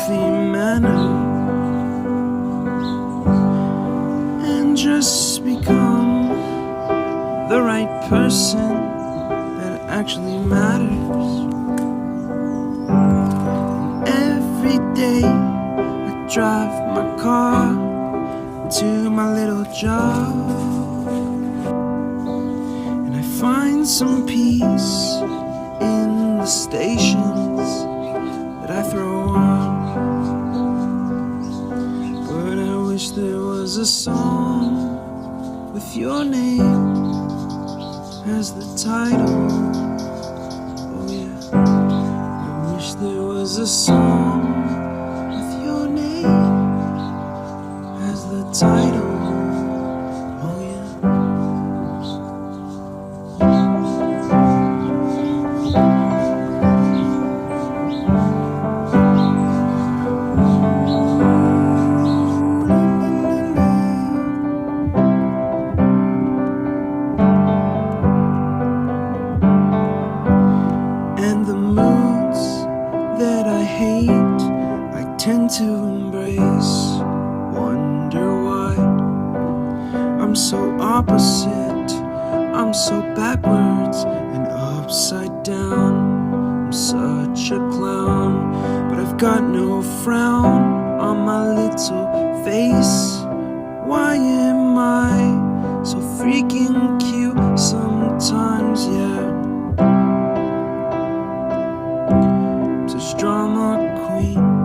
goofy manner and just become the right person that actually matters. Every day I drive my car to my little job, and I find some peace in the stations that I throw on. But I wish there was a song with your name as the title. Oh yeah, I wish there was a song with your name as the title. Oh yeah. And the moods that I hate, I tend to embrace. Wonder why I'm so opposite, I'm so backwards and upside down. I'm such a clown, but I've got no frown on my little face. Why am I so freaking cute sometimes, yeah? Such drama queen.